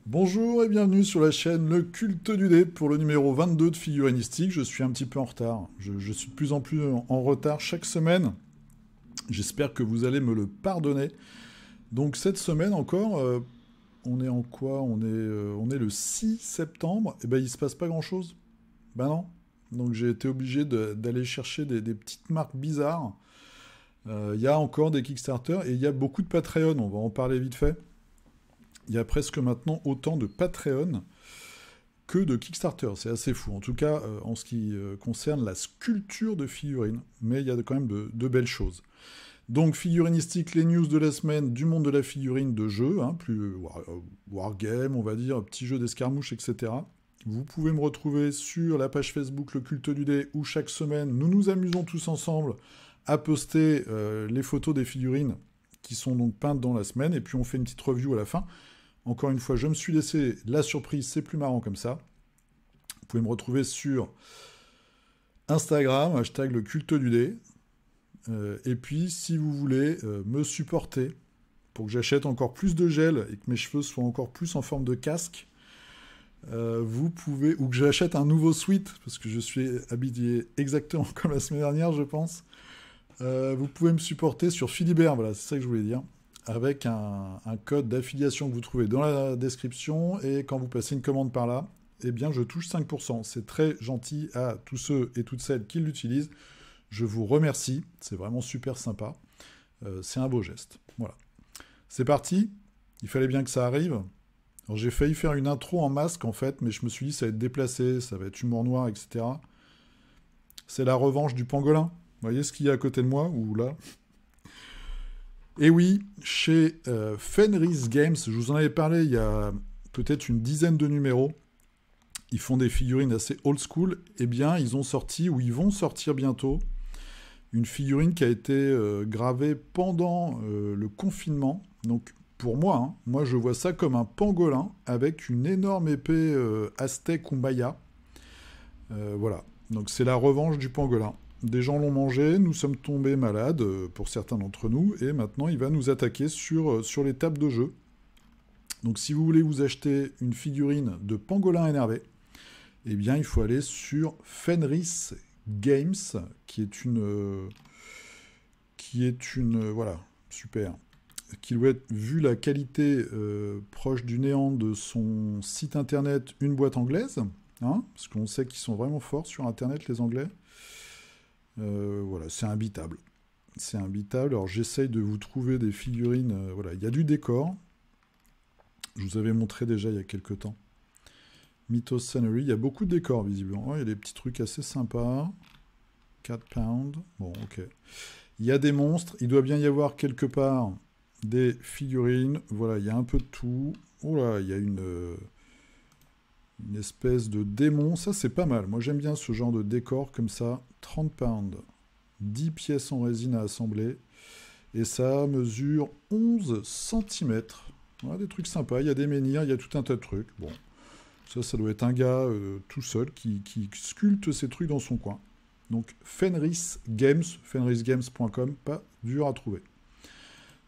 Bonjour et bienvenue sur la chaîne Le Culte du Dé pour le numéro 22 de Figurinistique. Je suis un petit peu en retard. Je suis de plus en plus en retard chaque semaine. J'espère que vous allez me le pardonner. Donc cette semaine encore, on est en quoi on est le 6 septembre. Et ben il se passe pas grand-chose. Ben non. Donc j'ai été obligé d'aller chercher des petites marques bizarres. Il y a encore des Kickstarter et il y a beaucoup de Patreon. On va en parler vite fait. Il y a presque maintenant autant de Patreon que de Kickstarter. C'est assez fou. En tout cas, en ce qui concerne la sculpture de figurines. Mais il y a quand même de belles choses. Donc, figurinistique, les news de la semaine du monde de la figurine de jeu, hein, plus wargame, on va dire, petits jeux d'escarmouche, etc. Vous pouvez me retrouver sur la page Facebook Le Culte du Dé, où chaque semaine, nous nous amusons tous ensemble à poster les photos des figurines qui sont donc peintes dans la semaine, et puis on fait une petite review à la fin. Encore une fois, je me suis laissé la surprise, c'est plus marrant comme ça. Vous pouvez me retrouver sur Instagram, hashtag Le Culte du Dé. Et puis, si vous voulez me supporter pour que j'achète encore plus de gel et que mes cheveux soient encore plus en forme de casque, vous pouvez, ou que j'achète un nouveau sweat, parce que je suis habillé exactement comme la semaine dernière, je pense. Vous pouvez me supporter sur Philibert, voilà, c'est ça que je voulais dire, avec un code d'affiliation que vous trouvez dans la description, et quand vous passez une commande par là, eh bien je touche 5%. C'est très gentil à tous ceux et toutes celles qui l'utilisent. Je vous remercie, c'est vraiment super sympa. C'est un beau geste. Voilà. C'est parti, il fallait bien que ça arrive. Alors j'ai failli faire une intro en masque en fait, mais je me suis dit ça va être déplacé, ça va être humour noir, etc. C'est la revanche du pangolin. Vous voyez ce qu'il y a à côté de moi, ou là? Et oui, chez Fenris Games, je vous en avais parlé il y a peut-être une dizaine de numéros, ils font des figurines assez old school, eh bien ils ont sorti, ou ils vont sortir bientôt, une figurine qui a été gravée pendant le confinement. Donc pour moi, hein, moi je vois ça comme un pangolin avec une énorme épée aztèque ou maya. Voilà, donc c'est la revanche du pangolin. Des gens l'ont mangé, nous sommes tombés malades, pour certains d'entre nous, et maintenant il va nous attaquer sur les tables de jeu. Donc si vous voulez vous acheter une figurine de pangolin énervé, eh bien il faut aller sur Fenris Games, qui est une voilà, super, qui doit être, vu la qualité proche du néant de son site internet, une boîte anglaise, hein, parce qu'on sait qu'ils sont vraiment forts sur internet les Anglais. Voilà, c'est imbitable. C'est imbitable. Alors j'essaye de vous trouver des figurines. Voilà, il y a du décor. Je vous avais montré déjà il y a quelques temps. Mythos Scenery, il y a beaucoup de décors visiblement. Il y a des petits trucs assez sympas. 4 pounds. Bon, ok. Il y a des monstres. Il doit bien y avoir quelque part des figurines. Voilà, il y a un peu de tout. Oh là, il y a une espèce de démon. Ça, c'est pas mal. Moi, j'aime bien ce genre de décor comme ça. 30 pounds. 10 pièces en résine à assembler. Et ça mesure 11 cm. Voilà, des trucs sympas. Il y a des menhirs, il y a tout un tas de trucs. Bon, ça doit être un gars tout seul qui sculpte ces trucs dans son coin. Donc, Fenris Games, fenrisgames.com, pas dur à trouver.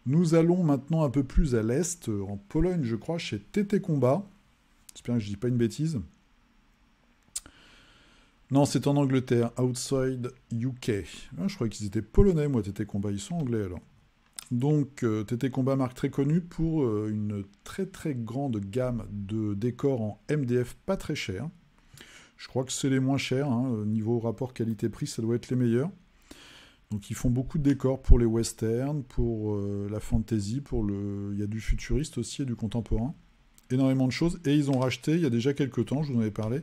Nous allons maintenant un peu plus à l'est, en Pologne, je crois, chez TT Combat. J'espère que je ne dis pas une bêtise. Non, c'est en Angleterre, outside UK. Ah, je croyais qu'ils étaient polonais, moi, TT Combat. Ils sont anglais, alors. Donc, TT Combat, marque très connue pour une très très grande gamme de décors en MDF pas très cher. Je crois que c'est les moins chers. Hein. Niveau rapport qualité-prix, ça doit être les meilleurs. Donc, ils font beaucoup de décors pour les westerns, pour la fantasy, il y a du futuriste aussi et du contemporain. Énormément de choses. Et ils ont racheté, il y a déjà quelques temps, je vous en avais parlé,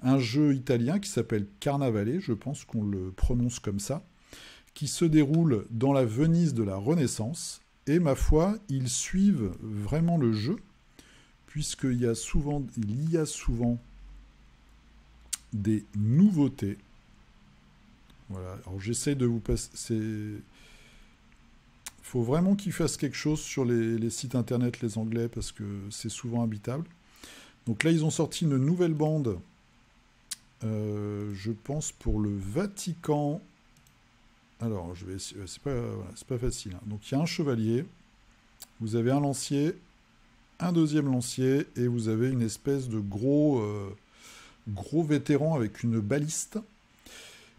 un jeu italien qui s'appelle Carnavalet, je pense qu'on le prononce comme ça, qui se déroule dans la Venise de la Renaissance. Et ma foi, ils suivent vraiment le jeu, puisqu'il y a souvent des nouveautés. Voilà, alors j'essaie de vous passer... Il faut vraiment qu'ils fassent quelque chose sur les sites internet, les anglais, parce que c'est souvent imbitable. Donc là, ils ont sorti une nouvelle bande, je pense, pour le Vatican Alors, je vais essayer. C'est pas facile, hein. Donc, il y a un chevalier. Vous avez un lancier, un deuxième lancier, et vous avez une espèce de gros vétéran avec une baliste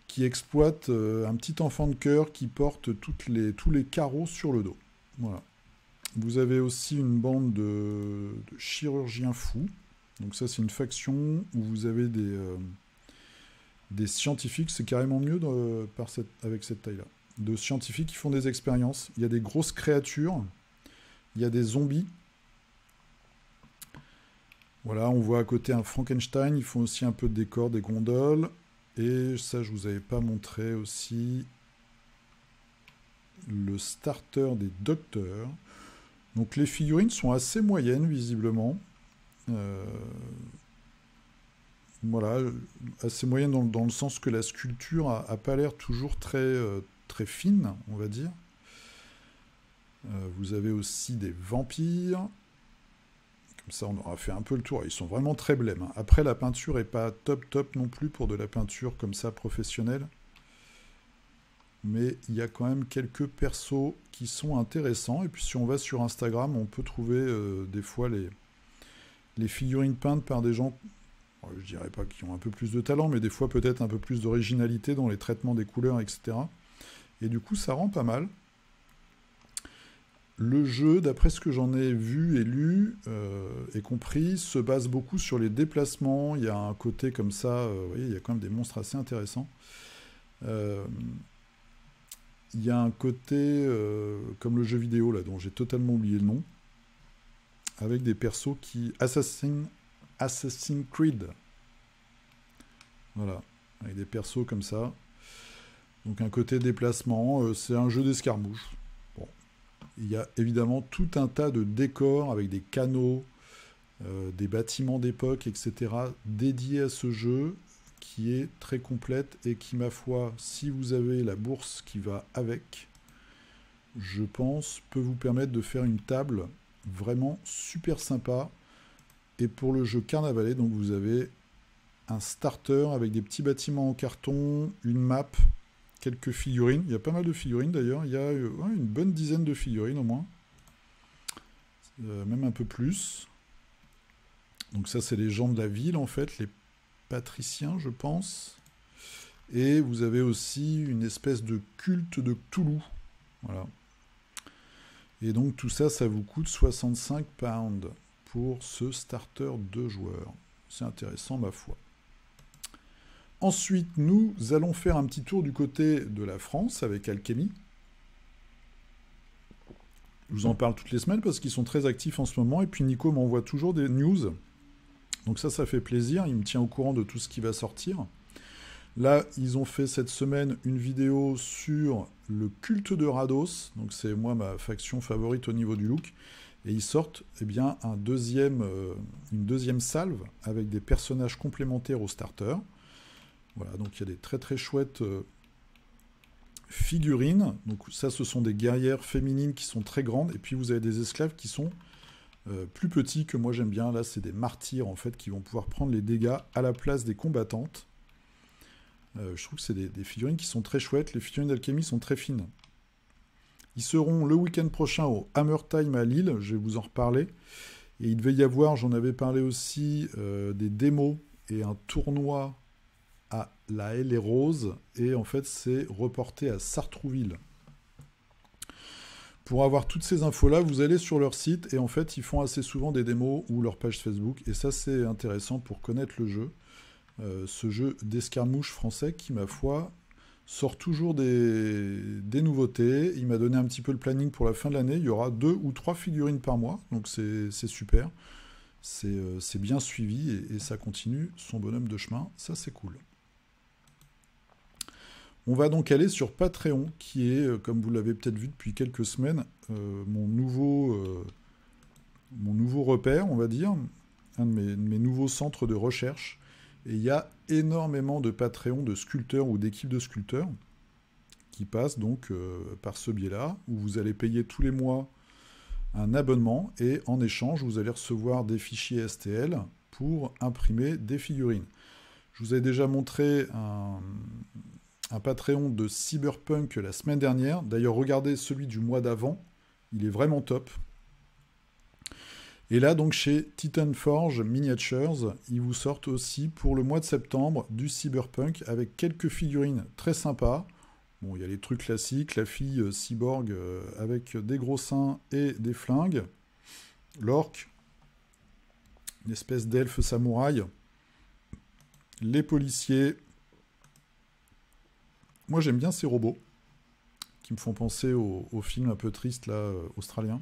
qui exploite un petit enfant de cœur qui porte tous les carreaux sur le dos. Voilà. Vous avez aussi une bande de chirurgiens fous. Donc ça, c'est une faction où vous avez des scientifiques. C'est carrément mieux avec cette taille-là. De scientifiques qui font des expériences. Il y a des grosses créatures. Il y a des zombies. Voilà, on voit à côté un Frankenstein. Ils font aussi un peu de décor, des gondoles. Et ça, je vous avais pas montré aussi le starter des docteurs. Donc les figurines sont assez moyennes, visiblement. Voilà, assez moyennes dans le sens que la sculpture a pas l'air toujours très fine, on va dire. Vous avez aussi des vampires. Comme ça, on aura fait un peu le tour. Ils sont vraiment très blêmes, hein. Après, la peinture est pas top non plus pour de la peinture comme ça professionnelle. Mais il y a quand même quelques persos qui sont intéressants. Et puis si on va sur Instagram, on peut trouver des fois les figurines peintes par des gens, je dirais pas qui ont un peu plus de talent, mais des fois peut-être un peu plus d'originalité dans les traitements des couleurs, etc. Et du coup, ça rend pas mal. Le jeu, d'après ce que j'en ai vu et lu et compris, se base beaucoup sur les déplacements. Il y a un côté comme ça, vous voyez, il y a quand même des monstres assez intéressants. Il y a un côté comme le jeu vidéo, là, dont j'ai totalement oublié le nom, avec des persos qui... Assassin's Creed. Voilà, avec des persos comme ça. Donc un côté déplacement, c'est un jeu d'escarmouche. Bon. Il y a évidemment tout un tas de décors avec des canaux, des bâtiments d'époque, etc., dédiés à ce jeu, qui est très complète et qui, ma foi, si vous avez la bourse qui va avec, je pense, peut vous permettre de faire une table vraiment super sympa. Et pour le jeu Carnavalet, donc vous avez un starter avec des petits bâtiments en carton, une map, quelques figurines. Il y a pas mal de figurines d'ailleurs. Il y a une bonne dizaine de figurines au moins. Même un peu plus. Donc ça, c'est les gens de la ville en fait, les patriciens, je pense. Et vous avez aussi une espèce de culte de Cthulhu. Voilà. Et donc tout ça, ça vous coûte 65 pounds pour ce starter 2 joueurs. C'est intéressant, ma foi. Ensuite, nous allons faire un petit tour du côté de la France avec Alchemy. Je vous en parle toutes les semaines parce qu'ils sont très actifs en ce moment. Et puis Nico m'envoie toujours des news. Donc ça fait plaisir. Il me tient au courant de tout ce qui va sortir. Là, ils ont fait cette semaine une vidéo sur le culte de Rados. Donc c'est moi ma faction favorite au niveau du look. Et ils sortent bien une deuxième salve avec des personnages complémentaires au starter. Voilà, donc il y a des très très chouettes figurines. Donc ça, ce sont des guerrières féminines qui sont très grandes. Et puis vous avez des esclaves qui sont plus petits, que moi j'aime bien. Là, c'est des martyrs en fait qui vont pouvoir prendre les dégâts à la place des combattantes. Je trouve que c'est des figurines qui sont très chouettes. Les figurines d'Alchemy sont très fines. Ils seront le week-end prochain au Hammer Time à Lille, je vais vous en reparler. Et il devait y avoir, j'en avais parlé aussi, des démos et un tournoi à la Haie les Roses. Et en fait, c'est reporté à Sartrouville. Pour avoir toutes ces infos-là, vous allez sur leur site et en fait, ils font assez souvent des démos ou leur page Facebook. Et ça, c'est intéressant pour connaître le jeu. Ce jeu d'escarmouche français qui, ma foi, sort toujours des nouveautés. Il m'a donné un petit peu le planning pour la fin de l'année. Il y aura 2 ou 3 figurines par mois, donc c'est super. C'est bien suivi et ça continue son bonhomme de chemin. Ça, c'est cool. On va donc aller sur Patreon, qui est, comme vous l'avez peut-être vu depuis quelques semaines, mon nouveau repère, on va dire, un de mes nouveaux centres de recherche. Et il y a énormément de Patreon de sculpteurs ou d'équipes de sculpteurs qui passent donc par ce biais-là, où vous allez payer tous les mois un abonnement et en échange, vous allez recevoir des fichiers STL pour imprimer des figurines. Je vous ai déjà montré un Patreon de Cyberpunk la semaine dernière. D'ailleurs, regardez celui du mois d'avant. Il est vraiment top. Et là, donc, chez Titan Forge Miniatures, ils vous sortent aussi pour le mois de septembre du Cyberpunk avec quelques figurines très sympas. Bon, il y a les trucs classiques, la fille cyborg avec des gros seins et des flingues. L'orque, une espèce d'elfe samouraï. Les policiers. Moi, j'aime bien ces robots qui me font penser au film un peu triste, là, australien.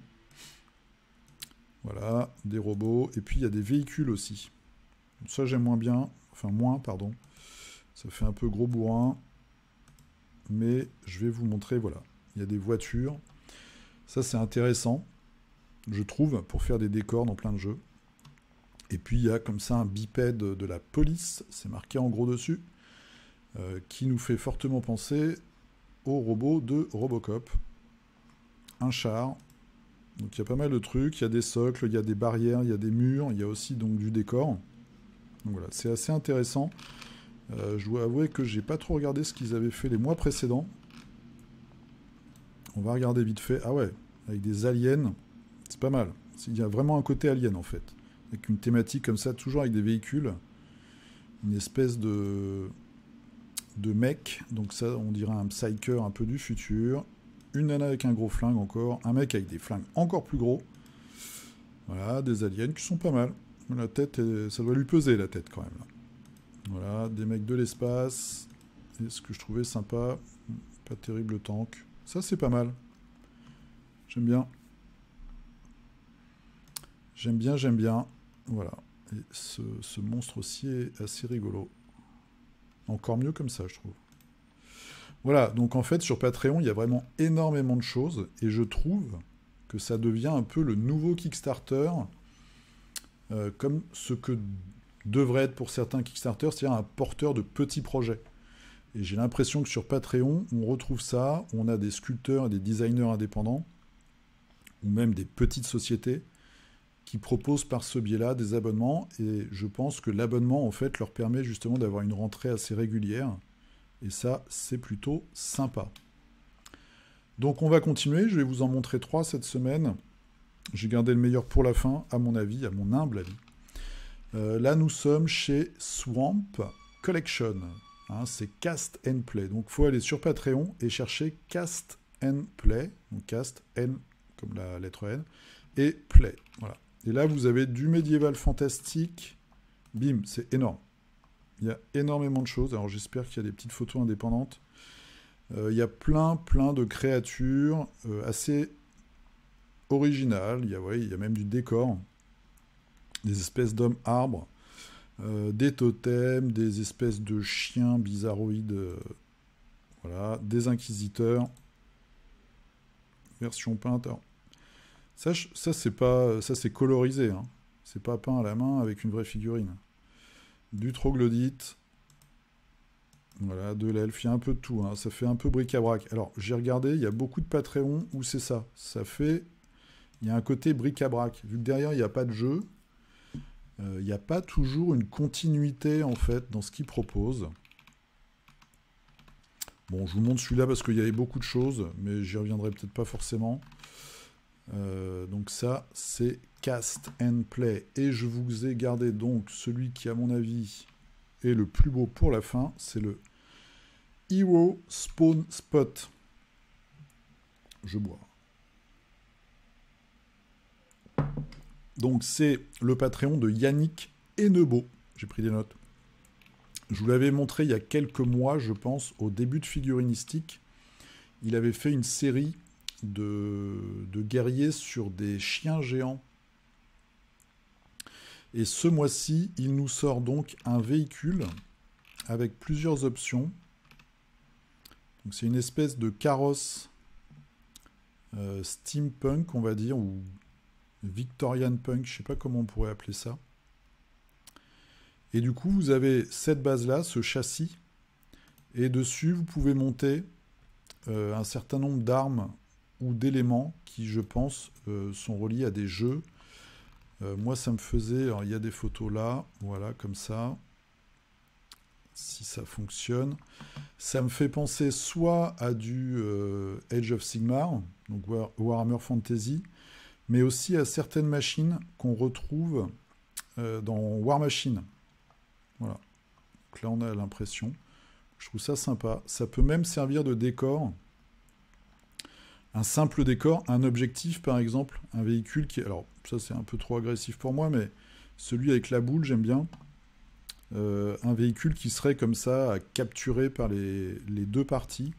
Voilà, des robots. Et puis, il y a des véhicules aussi. Ça, j'aime moins bien. Enfin, moins, pardon. Ça fait un peu gros bourrin. Mais je vais vous montrer, voilà. Il y a des voitures. Ça, c'est intéressant, je trouve, pour faire des décors dans plein de jeux. Et puis, il y a comme ça un bipède de la police. C'est marqué en gros dessus. Qui nous fait fortement penser au robot de Robocop. Un char. Donc il y a pas mal de trucs, il y a des socles, il y a des barrières, il y a des murs, il y a aussi donc du décor. Donc voilà, c'est assez intéressant. Je dois avouer que j'ai pas trop regardé ce qu'ils avaient fait les mois précédents. On va regarder vite fait. Ah ouais, avec des aliens, c'est pas mal. Il y a vraiment un côté alien en fait. Avec une thématique comme ça, toujours avec des véhicules. Une espèce de mec, donc ça on dirait un psyker un peu du futur. Une nana avec un gros flingue encore, un mec avec des flingues encore plus gros. Voilà, des aliens qui sont pas mal. La tête, ça doit lui peser la tête quand même. Là. Voilà, des mecs de l'espace. Et ce que je trouvais sympa, pas terrible tank. Ça c'est pas mal. J'aime bien. J'aime bien, j'aime bien. Voilà. Et ce monstre aussi est assez rigolo. Encore mieux comme ça, je trouve. Voilà, donc en fait, sur Patreon, il y a vraiment énormément de choses, et je trouve que ça devient un peu le nouveau Kickstarter, comme ce que devrait être pour certains Kickstarter, c'est-à-dire un porteur de petits projets. Et j'ai l'impression que sur Patreon, on retrouve ça, on a des sculpteurs et des designers indépendants, ou même des petites sociétés, qui proposent par ce biais-là des abonnements, et je pense que l'abonnement, en fait, leur permet justement d'avoir une rentrée assez régulière, et ça, c'est plutôt sympa. Donc on va continuer, je vais vous en montrer 3 cette semaine. J'ai gardé le meilleur pour la fin, à mon avis, à mon humble avis. Là, nous sommes chez Swamp Collection. Hein, c'est Cast and Play. Donc il faut aller sur Patreon et chercher Cast and Play. Donc Cast, N comme la lettre N, et Play. Voilà. Et là, vous avez du médiéval fantastique. Bim, c'est énorme. Il y a énormément de choses. Alors j'espère qu'il y a des petites photos indépendantes. Il y a plein de créatures assez originales. Il y a même du décor. Des espèces d'hommes arbres. Des totems, des espèces de chiens bizarroïdes. Voilà. Des inquisiteurs. Version peinte. Alors, ça c'est pas, ça c'est colorisé. Hein. C'est pas peint à la main avec une vraie figurine. Du troglodyte, voilà, de l'elfe, il y a un peu de tout, hein. Ça fait un peu bric-à-brac. Alors, j'ai regardé, il y a beaucoup de Patreon où c'est ça. Il y a un côté bric-à-brac. Vu que derrière, il n'y a pas de jeu, il n'y a pas toujours une continuité, en fait, dans ce qu'ils proposent. Bon, je vous montre celui-là parce qu'il y avait beaucoup de choses, mais j'y reviendrai peut-être pas forcément. Donc ça, c'est Cast and Play. Et je vous ai gardé donc celui qui, à mon avis, est le plus beau pour la fin. C'est le Hero Spawn Spot. Je bois. Donc c'est le Patreon de Yannick Hennebeau. J'ai pris des notes. Je vous l'avais montré il y a quelques mois, je pense, au début de Figurinistique. Il avait fait une série de guerriers sur des chiens géants. Et ce mois-ci, il nous sort donc un véhicule avec plusieurs options. Donc c'est une espèce de carrosse steampunk, on va dire, ou Victorian punk, je ne sais pas comment on pourrait appeler ça. Et du coup, vous avez cette base-là, ce châssis, et dessus, vous pouvez monter un certain nombre d'armes ou d'éléments qui, je pense, sont reliés à des jeux. Moi, ça me faisait... Alors, il y a des photos là, voilà, comme ça. si ça fonctionne. Ça me fait penser soit à du Age of Sigmar, donc Warhammer Fantasy, mais aussi à certaines machines qu'on retrouve dans War Machine. Voilà. Donc là, on a l'impression. Je trouve ça sympa. Ça peut même servir de décor. Un simple décor, un objectif par exemple, un véhicule qui... Alors ça c'est un peu trop agressif pour moi, mais celui avec la boule j'aime bien. Un véhicule qui serait comme ça à capturer par les deux parties.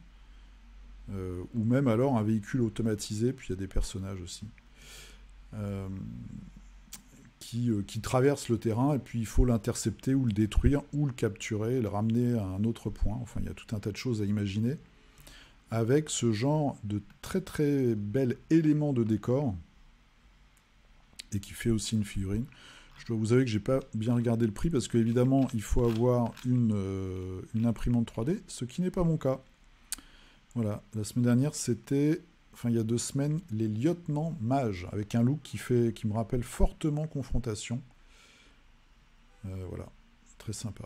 Ou même alors un véhicule automatisé, puis il y a des personnages aussi. Qui traverse le terrain et puis il faut l'intercepter ou le détruire ou le capturer et le ramener à un autre point. Enfin il y a tout un tas de choses à imaginer. Avec ce genre de très très bel élément de décor et qui fait aussi une figurine. Je dois vous avouer que j'ai pas bien regardé le prix parce qu'évidemment il faut avoir une imprimante 3D, ce qui n'est pas mon cas. Voilà, la semaine dernière c'était, enfin il y a 2 semaines, les lieutenants mages avec un look qui me rappelle fortement Confrontation. Voilà, très sympa.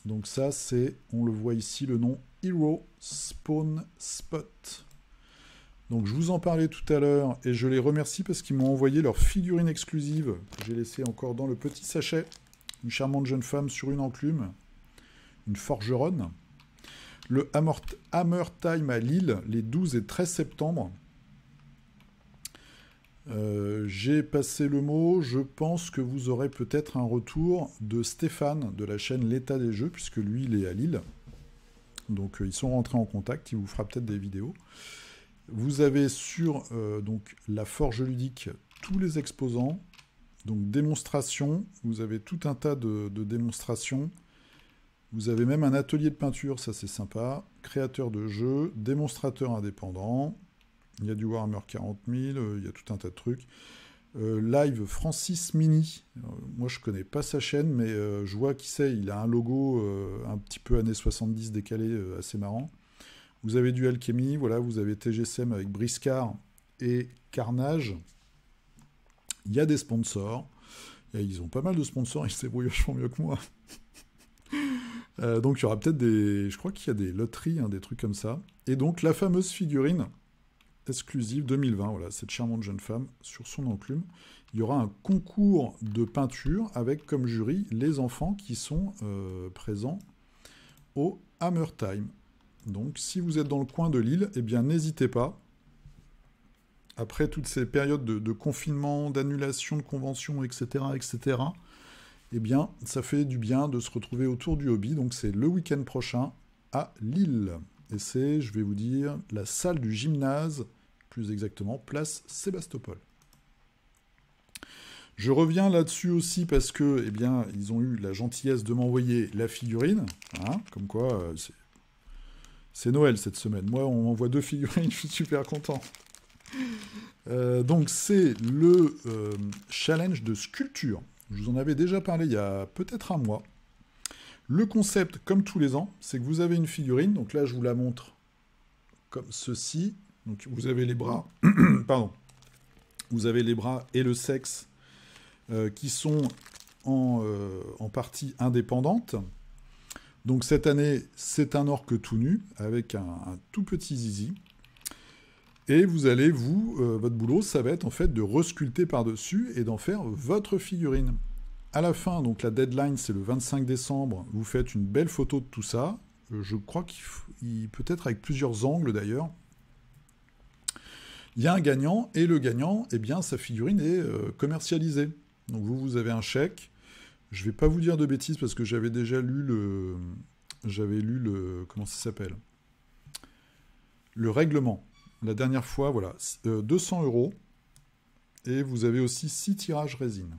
Donc ça c'est, on le voit ici, le nom Hero Spawn Spot. Donc je vous en parlais tout à l'heure et je les remercie parce qu'ils m'ont envoyé leur figurine exclusive que j'ai laissée encore dans le petit sachet. Une charmante jeune femme sur une enclume, une forgeronne. Le Hammer Time à Lille, les 12 et 13 septembre. J'ai passé le mot, je pense que vous aurez peut-être un retour de Stéphane de la chaîne L'État des Jeux, puisque lui il est à Lille. Donc ils sont rentrés en contact, il vous fera peut-être des vidéos. Vous avez sur donc, la forge ludique tous les exposants, donc démonstration, vous avez tout un tas de démonstrations. Vous avez même un atelier de peinture, ça c'est sympa. Créateur de jeux, démonstrateur indépendant. Il y a du Warhammer 40 000, il y a tout un tas de trucs. Live Francis Mini. Moi je connais pas sa chaîne, mais je vois qui c'est. Il a un logo un petit peu années 70 décalé, assez marrant. Vous avez du Alchemy, voilà, vous avez TGSM avec Briscard et Carnage. Il y a des sponsors. Et ils ont pas mal de sponsors, ils se débrouillent vachement mieux que moi. Donc il y aura peut-être des... Je crois qu'il y a des loteries, hein, des trucs comme ça. Et donc la fameuse figurine exclusive 2020, voilà, cette charmante jeune femme sur son enclume. Il y aura un concours de peinture avec comme jury les enfants qui sont présents au Hammer Time. Donc si vous êtes dans le coin de Lille, eh bien n'hésitez pas. Après toutes ces périodes de confinement, d'annulation de conventions, etc., etc., eh bien ça fait du bien de se retrouver autour du hobby. Donc c'est le week-end prochain à Lille. Et c'est, je vais vous dire, la salle du gymnase, plus exactement, place Sébastopol. Je reviens là-dessus aussi parce que, eh bien, ils ont eu la gentillesse de m'envoyer la figurine, hein, comme quoi, c'est Noël cette semaine. Moi, on m'envoie 2 figurines, je suis super content. Donc, c'est le challenge de sculpture. Je vous en avais déjà parlé il y a peut-être un mois. Le concept, comme tous les ans, c'est que vous avez une figurine. Donc là, je vous la montre comme ceci. Donc vous avez les bras, pardon. Vous avez les bras et le sexe qui sont en partie indépendantes. Donc cette année, c'est un orque tout nu avec un tout petit zizi. Et vous allez, votre boulot, ça va être en fait de resculpter par-dessus et d'en faire votre figurine. À la fin, donc la deadline, c'est le 25 décembre. Vous faites une belle photo de tout ça. Je crois qu'il peut être avec plusieurs angles d'ailleurs. Il y a un gagnant, et le gagnant, eh bien, sa figurine est commercialisée. Donc vous avez un chèque. Je ne vais pas vous dire de bêtises parce que j'avais déjà lu comment ça s'appelle ? Le règlement. La dernière fois, voilà, 200 €. Et vous avez aussi 6 tirages résine.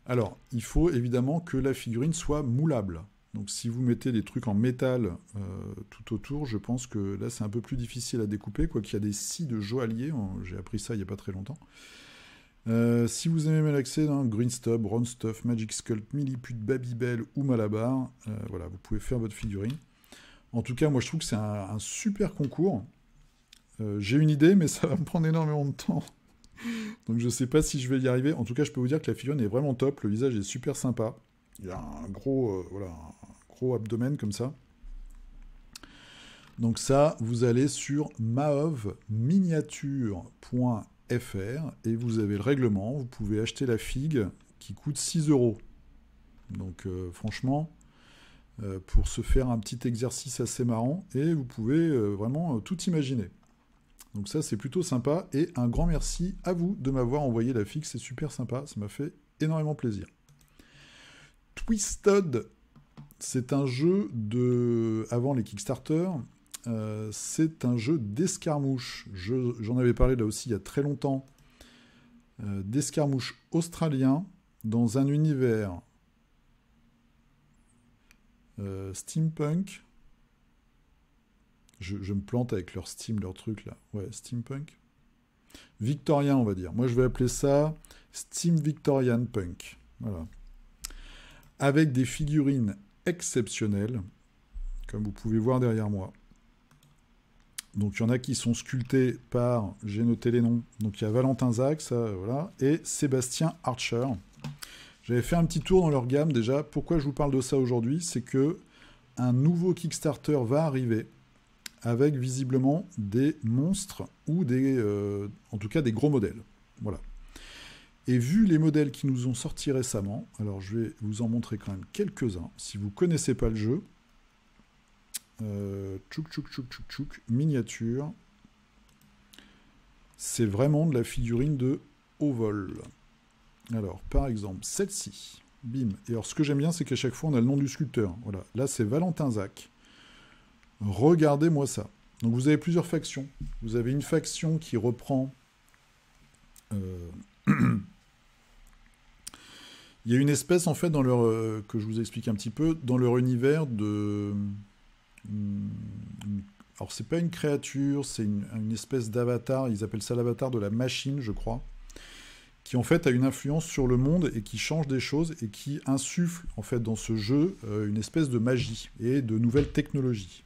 Alors, il faut évidemment que la figurine soit moulable. Donc si vous mettez des trucs en métal tout autour, je pense que là c'est un peu plus difficile à découper, quoiqu'il y a des scies de joaillier, j'ai appris ça il n'y a pas très longtemps. Si vous aimez Malaxé, hein, Green Stub, Ron Stuff, Magic Sculpt, Milliput, Babybel ou Malabar, voilà, vous pouvez faire votre figurine. En tout cas, moi je trouve que c'est un super concours. J'ai une idée, mais ça va me prendre énormément de temps. Donc je ne sais pas si je vais y arriver. En tout cas, je peux vous dire que la figurine est vraiment top, le visage est super sympa. Il a un gros, voilà, un gros abdomen comme ça. Donc ça, vous allez sur maovminiature.fr et vous avez le règlement. Vous pouvez acheter la figue qui coûte 6 euros. Donc franchement, pour se faire un petit exercice assez marrant, et vous pouvez vraiment tout imaginer. Donc ça, c'est plutôt sympa, et un grand merci à vous de m'avoir envoyé la figue, c'est super sympa, ça m'a fait énormément plaisir. Twisted, c'est un jeu de... avant les Kickstarter, c'est un jeu d'escarmouche. J'en avais parlé là aussi il y a très longtemps, d'escarmouche australien dans un univers steampunk. Je me plante avec leur Steam, leur truc là. Ouais, steampunk. Victorien, on va dire. Moi, je vais appeler ça Steam Victorian Punk. Voilà. Avec des figurines exceptionnelles, comme vous pouvez voir derrière moi. Donc, il y en a qui sont sculptés par, j'ai noté les noms, donc il y a Valentin Zach, ça, voilà, et Sébastien Archer. J'avais fait un petit tour dans leur gamme déjà. Pourquoi je vous parle de ça aujourd'hui? C'est que un nouveau Kickstarter va arriver avec visiblement des monstres ou des, en tout cas des gros modèles. Voilà. Et vu les modèles qui nous ont sortis récemment, alors je vais vous en montrer quand même quelques-uns. Si vous ne connaissez pas le jeu, tchouk, miniature, c'est vraiment de la figurine de haut vol. Alors, par exemple, celle-ci, bim. Et alors, ce que j'aime bien, c'est qu'à chaque fois, on a le nom du sculpteur. Voilà. Là, c'est Valentin Zach. Regardez-moi ça. Donc, vous avez plusieurs factions. Vous avez une faction qui reprend... Il y a une espèce, en fait, dans leur... que je vous explique un petit peu, dans leur univers de... Alors, c'est pas une créature, c'est une espèce d'avatar. Ils appellent ça l'avatar de la machine, je crois, qui en fait a une influence sur le monde et qui change des choses et qui insuffle en fait dans ce jeu une espèce de magie et de nouvelles technologies.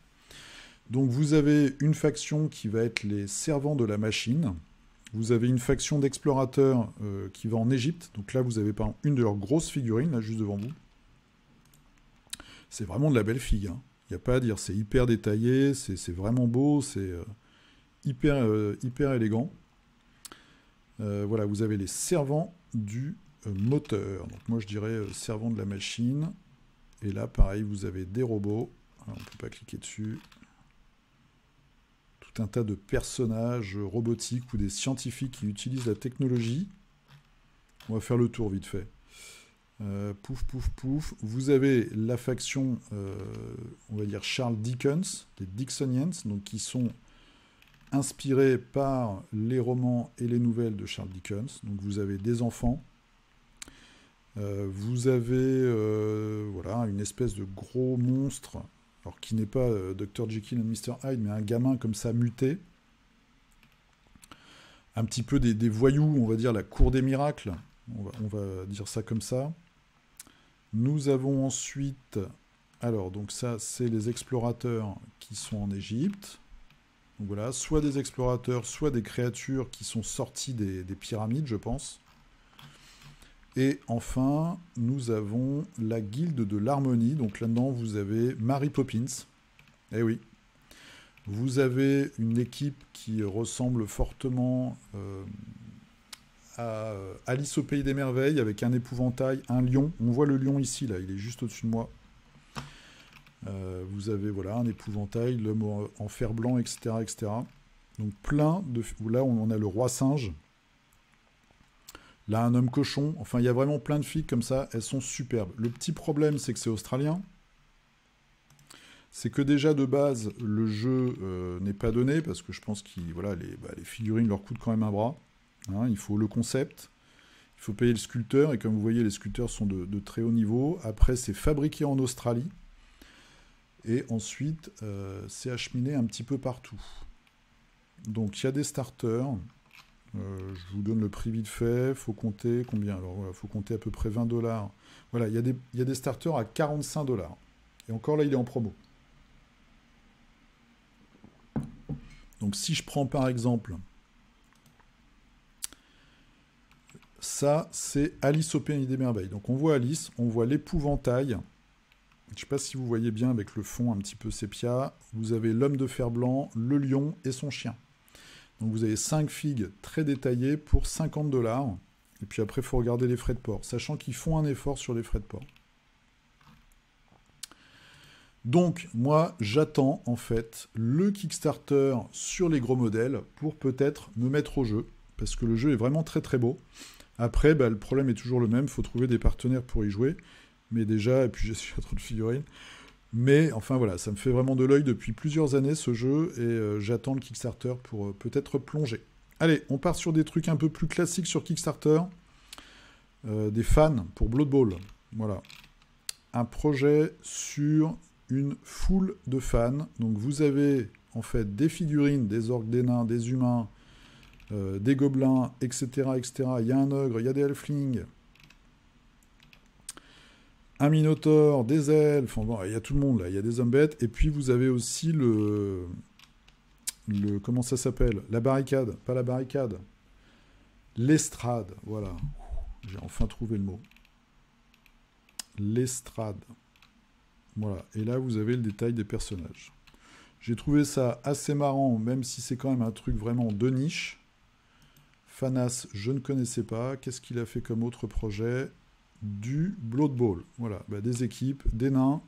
Donc vous avez une faction qui va être les servants de la machine. Vous avez une faction d'explorateurs qui va en Égypte. Donc là vous avez par exemple une de leurs grosses figurines là juste devant vous. C'est vraiment de la belle figue, hein. Il n'y a pas à dire, c'est hyper détaillé, c'est vraiment beau, c'est hyper élégant. Voilà, vous avez les servants du moteur. Donc moi je dirais servants de la machine. Et là pareil, vous avez des robots. Alors, on ne peut pas cliquer dessus. Tout un tas de personnages robotiques ou des scientifiques qui utilisent la technologie. On va faire le tour vite fait. Pouf. Vous avez la faction, on va dire Charles Dickens, les Dixonians, donc qui sont inspiré par les romans et les nouvelles de Charles Dickens. Donc vous avez des enfants, vous avez voilà, une espèce de gros monstre, alors qui n'est pas Dr. Jekyll et Mr. Hyde, mais un gamin comme ça muté. Un petit peu des voyous, on va dire la cour des miracles, on va dire ça comme ça. Nous avons ensuite, alors donc ça c'est les explorateurs qui sont en Égypte. Donc voilà, soit des explorateurs, soit des créatures qui sont sorties des pyramides, je pense. Et enfin, nous avons la guilde de l'harmonie. Donc là-dedans, vous avez Mary Poppins. Eh oui. Vous avez une équipe qui ressemble fortement à Alice au Pays des Merveilles, avec un épouvantail, un lion. On voit le lion ici, là, il est juste au-dessus de moi. Vous avez voilà, un épouvantail, l'homme en fer blanc, etc., etc. Donc plein de... Là, on a le roi singe. Là, un homme cochon. Enfin, il y a vraiment plein de figues comme ça. Elles sont superbes. Le petit problème, c'est que c'est australien. C'est que déjà, de base, le jeu n'est pas donné, parce que je pense que voilà, les figurines leur coûtent quand même un bras. Hein, il faut le concept. Il faut payer le sculpteur. Et comme vous voyez, les sculpteurs sont de très haut niveau. Après, c'est fabriqué en Australie. Et ensuite, c'est acheminé un petit peu partout. Donc, il y a des starters. Je vous donne le prix vite fait. Il faut compter combien? Alors, il faut compter à peu près 20 $. Voilà, il y a des starters à 45 $. Et encore là, il est en promo. Donc, si je prends par exemple ça, c'est Alice au Pays des Merveilles. Donc on voit Alice, on voit l'épouvantail. Je ne sais pas si vous voyez bien avec le fond un petit peu sépia. Vous avez l'homme de fer blanc, le lion et son chien. Donc vous avez 5 figues très détaillées pour 50$. Et puis après, il faut regarder les frais de port, sachant qu'ils font un effort sur les frais de port. Donc, moi, j'attends, en fait, le Kickstarter sur les gros modèles pour peut-être me mettre au jeu, parce que le jeu est vraiment très très beau. Après, le problème est toujours le même, il faut trouver des partenaires pour y jouer. Mais déjà, et puis j'ai trop de figurines. Mais, enfin voilà, ça me fait vraiment de l'œil depuis plusieurs années, ce jeu, et j'attends le Kickstarter pour peut-être plonger. Allez, on part sur des trucs un peu plus classiques sur Kickstarter. Des fans pour Blood Bowl. Voilà. Un projet sur une foule de fans. Donc vous avez en fait des figurines, des orques, des nains, des humains, des gobelins, etc., etc. Il y a un ogre, il y a des halflings, un minotaure, des elfes, enfin, bon, il y a tout le monde là, il y a des hommes bêtes. Et puis vous avez aussi le comment ça s'appelle? La barricade, pas la barricade. L'estrade, voilà. J'ai enfin trouvé le mot. L'estrade. Voilà, et là vous avez le détail des personnages. J'ai trouvé ça assez marrant, même si c'est quand même un truc vraiment de niche. Fanas, je ne connaissais pas. Qu'est-ce qu'il a fait comme autre projet? Du Blood Bowl. Voilà, des équipes, des nains,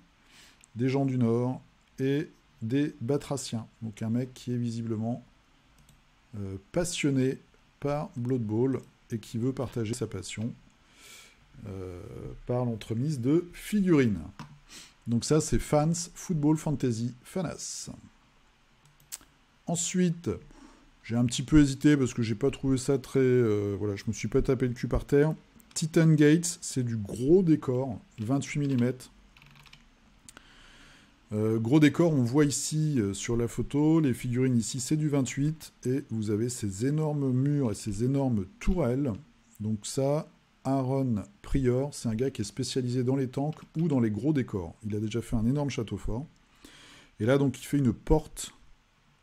des gens du Nord et des batraciens. Donc un mec qui est visiblement passionné par Blood Bowl et qui veut partager sa passion par l'entremise de figurines. Donc ça, c'est Fans Football Fantasy Fanas. Ensuite, j'ai un petit peu hésité parce que j'ai pas trouvé ça très... voilà, je me suis pas tapé le cul par terre. Titan Gates, c'est du gros décor, 28 mm. Gros décor, on voit ici sur la photo, les figurines ici, c'est du 28. Et vous avez ces énormes murs et ces énormes tourelles. Donc ça... Aaron Prior, c'est un gars qui est spécialisé dans les tanks ou dans les gros décors. Il a déjà fait un énorme château fort. Et là, donc, il fait une porte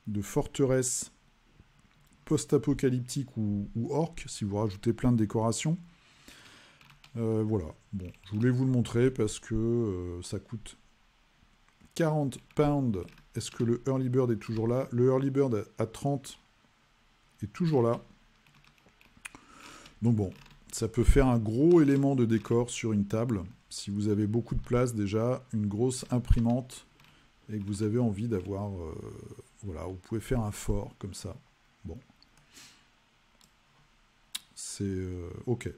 de forteresse post-apocalyptique ou orc, si vous rajoutez plein de décorations. Voilà. Bon, je voulais vous le montrer parce que ça coûte 40 pounds. Est-ce que le Early Bird est toujours là? Le Early Bird à 30 est toujours là. Donc bon... Ça peut faire un gros élément de décor sur une table. Si vous avez beaucoup de place déjà, une grosse imprimante, et que vous avez envie d'avoir... voilà, vous pouvez faire un fort comme ça. Bon. C'est OK.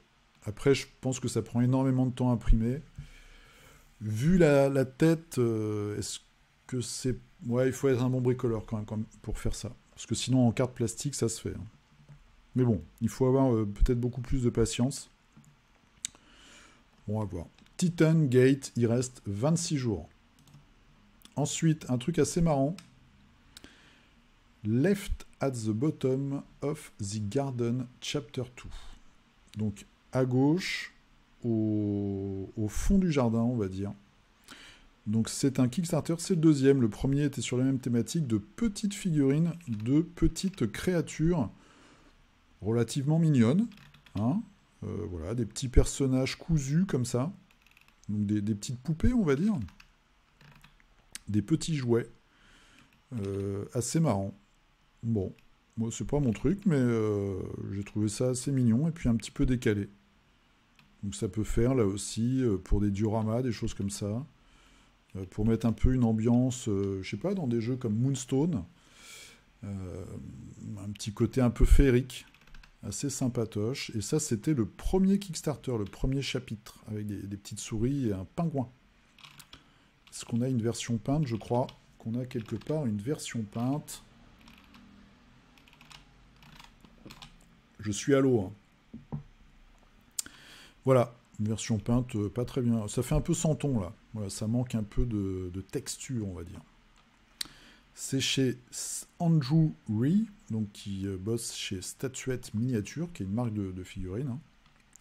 Après, je pense que ça prend énormément de temps à imprimer. Vu la tête, est-ce que c'est... Ouais, il faut être un bon bricoleur quand même pour faire ça. Parce que sinon, en carte plastique, ça se fait. Mais bon, il faut avoir peut-être beaucoup plus de patience. On va voir. Titan Gate, il reste 26 jours. Ensuite, un truc assez marrant. Left at the bottom of the garden, chapter 2. Donc, à gauche, au fond du jardin, on va dire. Donc, c'est un Kickstarter, c'est le deuxième. Le premier était sur la même thématique de petites figurines, de petites créatures relativement mignonne, hein, voilà, des petits personnages cousus comme ça, donc des petites poupées, on va dire, des petits jouets, assez marrants. Bon, moi c'est pas mon truc, mais j'ai trouvé ça assez mignon et puis un petit peu décalé. Donc ça peut faire là aussi pour des dioramas, des choses comme ça, pour mettre un peu une ambiance, je sais pas, dans des jeux comme Moonstone, un petit côté un peu féerique. Assez sympatoche. Et ça, c'était le premier Kickstarter, le premier chapitre, avec des petites souris et un pingouin. Est-ce qu'on a une version peinte? Je crois qu'on a quelque part une version peinte. Je suis à l'eau. Hein. Voilà, une version peinte pas très bien. Ça fait un peu sans ton, là. Voilà, ça manque un peu de texture, on va dire. C'est chez Andrew Ree, donc qui bosse chez Statuette Miniature, qui est une marque de figurines. Hein.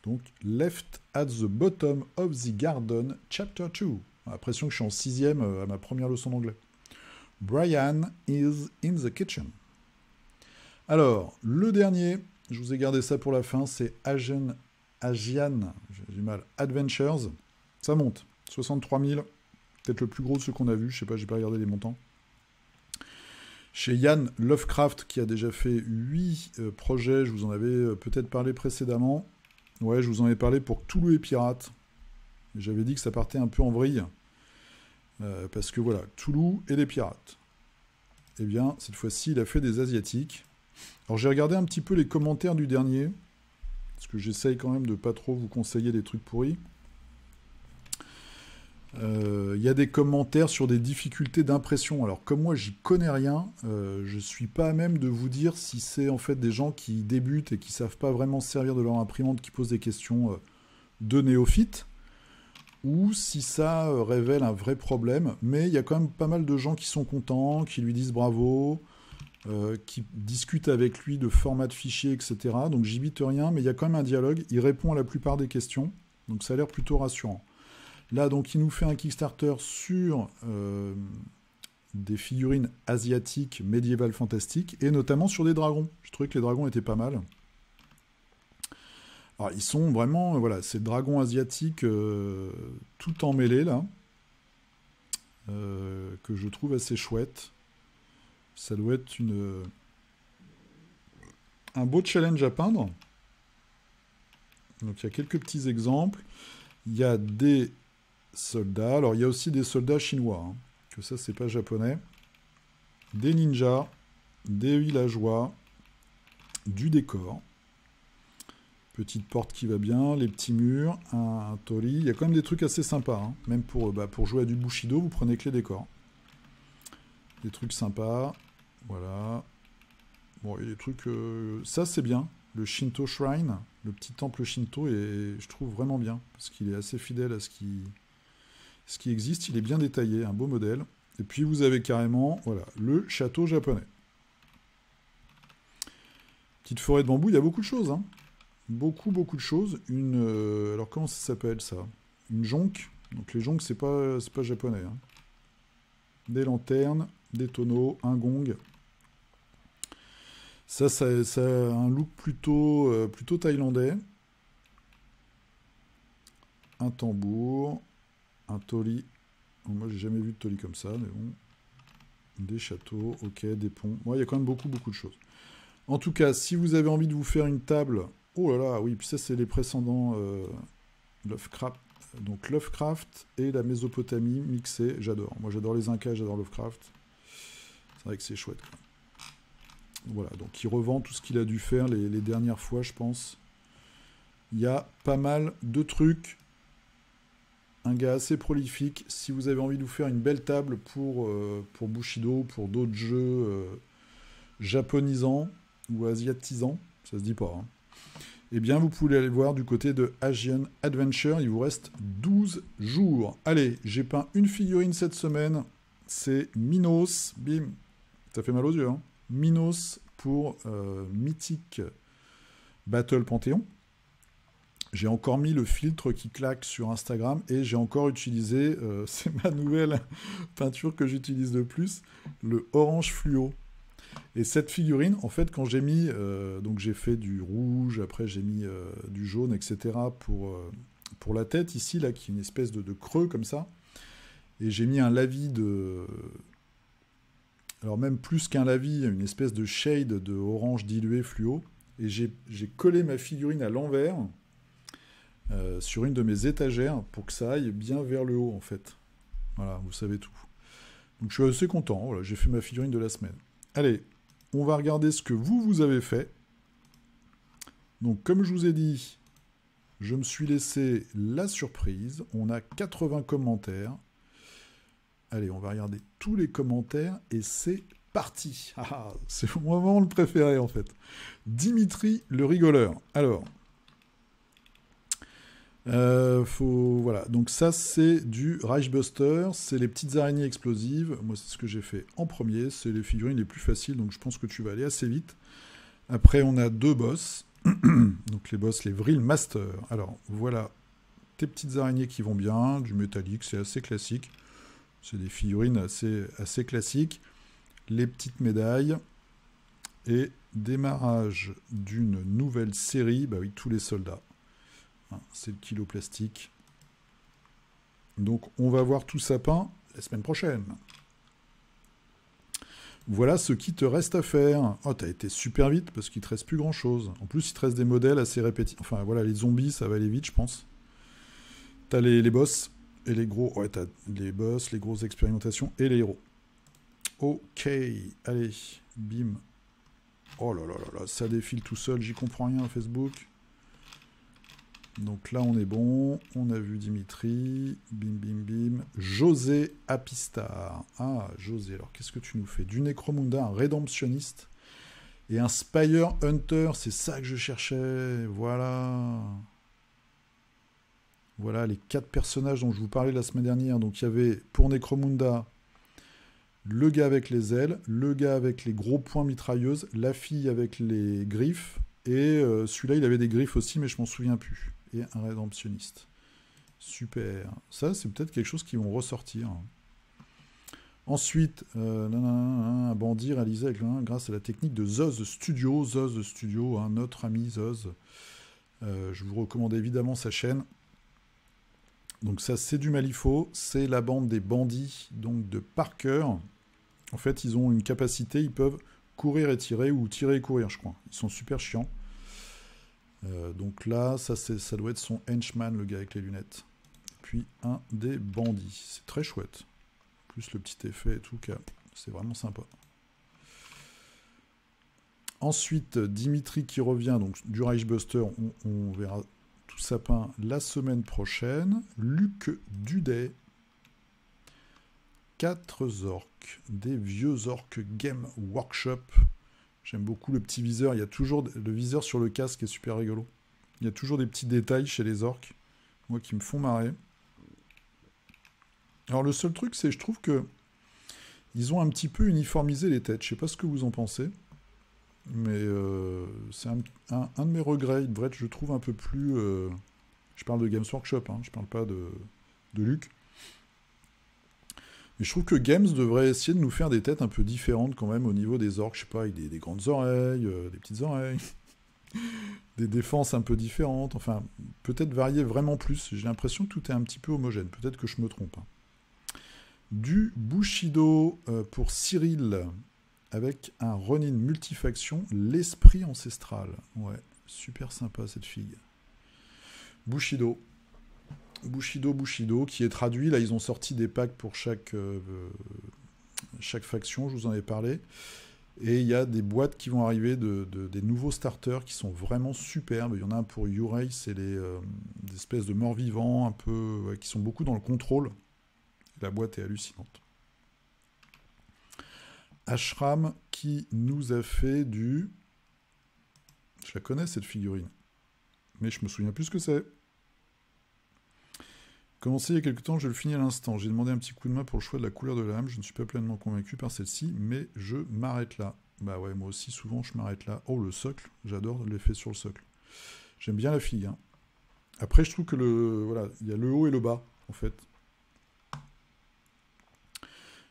Donc, Left at the Bottom of the Garden, Chapter 2. L'impression que je suis en 6e à ma première leçon d'anglais. Brian is in the kitchen. Alors, le dernier, je vous ai gardé ça pour la fin, c'est Agent Asian, j'ai du mal, Adventures, ça monte. 63 000, peut-être le plus gros de ceux qu'on a vu, je sais pas, j'ai pas regardé les montants. Chez Yann Lovecraft, qui a déjà fait 8 projets, je vous en avais peut-être parlé précédemment. Ouais, je vous en ai parlé pour Cthulhu et Pirates. J'avais dit que ça partait un peu en vrille. Parce que voilà, Cthulhu et des pirates. Eh bien, cette fois-ci, il a fait des Asiatiques. Alors, j'ai regardé un petit peu les commentaires du dernier. Parce que j'essaye quand même de pas trop vous conseiller des trucs pourris. Il y a des commentaires sur des difficultés d'impression. Alors, comme moi, j'y connais rien, je suis pas à même de vous dire si c'est en fait des gens qui débutent et qui savent pas vraiment se servir de leur imprimante, qui posent des questions de néophytes, ou si ça révèle un vrai problème. Mais il y a quand même pas mal de gens qui sont contents, qui lui disent bravo, qui discutent avec lui de format de fichier, etc. Donc, j'imite rien, mais il y a quand même un dialogue. Il répond à la plupart des questions. Donc, ça a l'air plutôt rassurant. Là, donc, il nous fait un Kickstarter sur des figurines asiatiques médiévales fantastiques, et notamment sur des dragons. Je trouvais que les dragons étaient pas mal. Alors, ils sont vraiment, voilà, ces dragons asiatiques tout emmêlés, là, que je trouve assez chouette. Ça doit être un beau challenge à peindre. Donc, il y a quelques petits exemples. Il y a des soldats. Alors, il y a aussi des soldats chinois, hein, que ça, c'est pas japonais. Des ninjas, des villageois, du décor. Petite porte qui va bien, les petits murs, un torii. Il y a quand même des trucs assez sympas, hein. Même pour jouer à du Bushido, vous prenez que les décors. Des trucs sympas. Voilà. Bon, et des trucs... ça, c'est bien. Le Shinto Shrine, le petit temple Shinto, et je trouve vraiment bien, parce qu'il est assez fidèle à ce qui existe. Il est bien détaillé, un beau modèle. Et puis vous avez carrément, voilà, le château japonais. Petite forêt de bambou, il y a beaucoup de choses, hein. Beaucoup de choses. Alors comment ça s'appelle ça? Une jonque. Donc les jonques, c'est pas japonais, hein. Des lanternes, des tonneaux, un gong. Ça a un look plutôt thaïlandais. Un tambour, un toli. Bon, moi, j'ai jamais vu de toli comme ça, mais bon. Des châteaux, ok, des ponts. Bon, il y a quand même beaucoup de choses. En tout cas, si vous avez envie de vous faire une table... Oh là là, oui, puis ça, c'est les précédents Lovecraft. Donc Lovecraft et la Mésopotamie mixés, j'adore. Moi, j'adore les Incas, j'adore Lovecraft. C'est vrai que c'est chouette, quoi. Voilà, donc il revend tout ce qu'il a dû faire les dernières fois, je pense. Il y a pas mal de trucs. Un gars assez prolifique. Si vous avez envie de vous faire une belle table pour Bushido, pour d'autres jeux japonisants ou asiatisants, ça se dit pas, hein, eh bien, vous pouvez aller voir du côté de Asian Adventure. Il vous reste 12 jours. Allez, j'ai peint une figurine cette semaine. C'est Minos. Bim. Ça fait mal aux yeux, hein. Minos pour Mythic Battle Panthéon. J'ai encore mis le filtre qui claque sur Instagram et j'ai encore utilisé, c'est ma nouvelle peinture que j'utilise le plus, le orange fluo. Et cette figurine, en fait, quand j'ai mis, donc j'ai fait du rouge, après j'ai mis du jaune, etc. pour la tête ici, là, qui est une espèce de creux comme ça. Et j'ai mis un lavis de... Alors même plus qu'un lavis, une espèce de shade de orange dilué fluo. Et j'ai collé ma figurine à l'envers sur une de mes étagères pour que ça aille bien vers le haut, en fait. Voilà, vous savez tout. Donc je suis assez content. Voilà, j'ai fait ma figurine de la semaine. Allez, on va regarder ce que vous avez fait. Donc comme je vous ai dit, je me suis laissé la surprise. On a 80 commentaires. Allez, on va regarder tous les commentaires et c'est parti. Ah, c'est mon moment le préféré en fait. Dimitri le rigoleur. Alors, voilà. Donc ça c'est du Reichbuster, c'est les petites araignées explosives. Moi c'est ce que j'ai fait en premier. C'est les figurines les plus faciles, donc je pense que tu vas aller assez vite. Après on a deux boss. Donc les boss, les Vril Master. Alors voilà, tes petites araignées qui vont bien, du métallique, c'est assez classique. C'est des figurines assez classiques. Les petites médailles. Et démarrage d'une nouvelle série. Bah oui, tous les soldats. hein, c'est le kilo plastique. Donc on va voir tout ça peint la semaine prochaine. Voilà ce qui te reste à faire. Oh, t'as été super vite parce qu'il te reste plus grand chose. En plus, il te reste des modèles assez répétitifs. Enfin voilà, les zombies, ça va aller vite, je pense. T'as les boss et les gros... Ouais, t'as les boss, les grosses expérimentations et les héros. Ok, allez, bim. Oh là là là là, ça défile tout seul, j'y comprends rien à Facebook. Donc là, on est bon. On a vu Dimitri. Bim, bim, bim. José Apistar. Ah, José, alors qu'est-ce que tu nous fais? Du Necromunda, un rédemptionniste. Et un Spire Hunter, c'est ça que je cherchais. Voilà. Voilà les 4 personnages dont je vous parlais la semaine dernière. Donc il y avait pour Necromunda le gars avec les ailes, le gars avec les gros poings mitrailleuses, la fille avec les griffes, et celui-là il avait des griffes aussi mais je m'en souviens plus. Et un rédemptionniste. Super. Ça c'est peut-être quelque chose qui vont ressortir. Ensuite, un bandit réalisé avec, grâce à la technique de Zoz Studio. Zoz Studio, hein, notre ami Zoz. Je vous recommande évidemment sa chaîne. Donc ça c'est du Malifaux, c'est la bande des bandits donc de Parker. En fait ils ont une capacité, ils peuvent courir et tirer ou tirer et courir je crois. Ils sont super chiants. Donc là ça doit être son henchman le gars avec les lunettes. Puis un des bandits, c'est très chouette. Plus le petit effet et tout, c'est vraiment sympa. Ensuite Dimitri qui revient, donc du Reichbuster, on verra tout ça peint la semaine prochaine. Luc Dudet. 4 orques. Des vieux orques Game Workshop. J'aime beaucoup le petit viseur. Il y a toujours le viseur sur le casque qui est super rigolo. Il y a toujours des petits détails chez les orques. Moi qui me font marrer. Alors le seul truc c'est je trouve que ils ont un petit peu uniformisé les têtes. Je sais pas ce que vous en pensez. Mais c'est un de mes regrets. Il devrait être, je trouve, un peu plus... je parle de Games Workshop, hein, je parle pas de Luc. Mais je trouve que Games devrait essayer de nous faire des têtes un peu différentes quand même au niveau des orques. Je sais pas, avec des grandes oreilles, des petites oreilles, des défenses un peu différentes. Enfin, peut-être varier vraiment plus. J'ai l'impression que tout est un petit peu homogène. Peut-être que je me trompe. Hein. Du Bushido pour Cyril. Avec un Ronin multifaction, l'esprit ancestral. Ouais, super sympa cette fille. Bushido. Bushido, qui est traduit. Là, ils ont sorti des packs pour chaque faction, je vous en ai parlé. Et il y a des boîtes qui vont arriver des nouveaux starters qui sont vraiment superbes. Il y en a un pour Yurei, c'est des espèces de morts-vivants, un peu, ouais, qui sont beaucoup dans le contrôle. La boîte est hallucinante. Ashram qui nous a fait du... Je la connais cette figurine. Mais je me souviens plus ce que c'est. Commencé il y a quelques temps, je le finis à l'instant. J'ai demandé un petit coup de main pour le choix de la couleur de la lame. Je ne suis pas pleinement convaincu par celle-ci, mais je m'arrête là. Bah ouais, moi aussi, souvent, je m'arrête là. Oh, le socle. J'adore l'effet sur le socle. J'aime bien la fille. Hein. Après, je trouve que voilà, il y a le haut et le bas, en fait.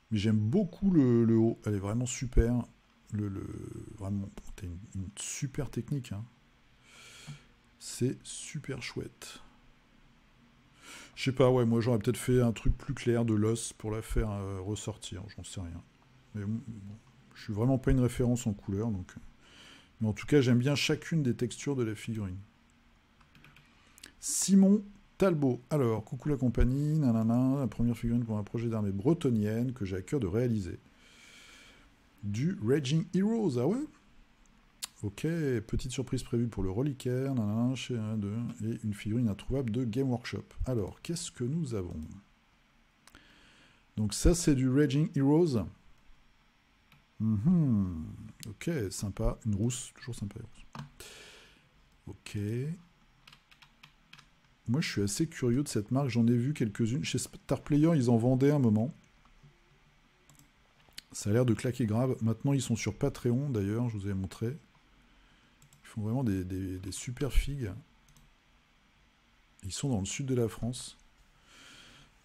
Mais j'aime beaucoup le haut. Elle est vraiment super. Vraiment, t'as une super technique. Hein. C'est super chouette. Je sais pas, ouais, moi j'aurais peut-être fait un truc plus clair de l'os pour la faire ressortir. J'en sais rien. Mais bon, je suis vraiment pas une référence en couleur. Donc... Mais en tout cas, j'aime bien chacune des textures de la figurine. Simon Talbot. Alors, coucou la compagnie, nanana, la première figurine pour un projet d'armée bretonnienne que j'ai à cœur de réaliser. Du Raging Heroes, ah ouais? Ok, petite surprise prévue pour le reliquaire, nanana, chez 1, 2, et une figurine introuvable de Game Workshop. Alors, qu'est-ce que nous avons? Donc ça, c'est du Raging Heroes. Ok, sympa. Une rousse, toujours sympa. Ok. Moi, je suis assez curieux de cette marque. J'en ai vu quelques-unes. Chez Star Player, ils en vendaient un moment. Ça a l'air de claquer grave. Maintenant, ils sont sur Patreon, d'ailleurs. Je vous avais montré. Ils font vraiment des super figues. Ils sont dans le sud de la France.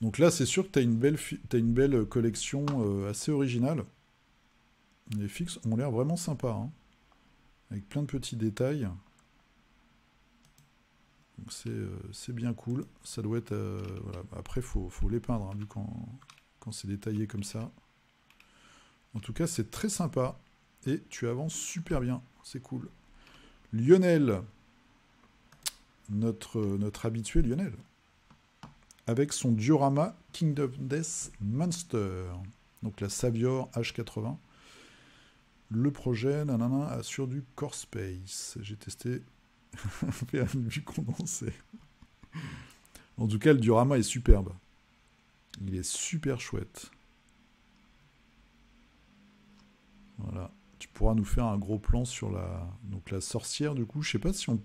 Donc là, c'est sûr que tu as une belle collection assez originale. Les fixes ont l'air vraiment sympas. Hein. Avec plein de petits détails. Donc c'est bien cool. Ça doit être... voilà. Après, faut les peindre, hein, vu quand c'est détaillé comme ça. En tout cas, c'est très sympa. Et tu avances super bien. C'est cool. Lionel. Notre habitué Lionel. Avec son diorama Kingdom Death Monster. Donc la Savior H80. Le projet, nanana, sur du Core Space. J'ai testé une vue condensée. En tout cas, le diorama est superbe. Il est super chouette. Voilà. Tu pourras nous faire un gros plan sur donc la sorcière, du coup. Je sais pas si on...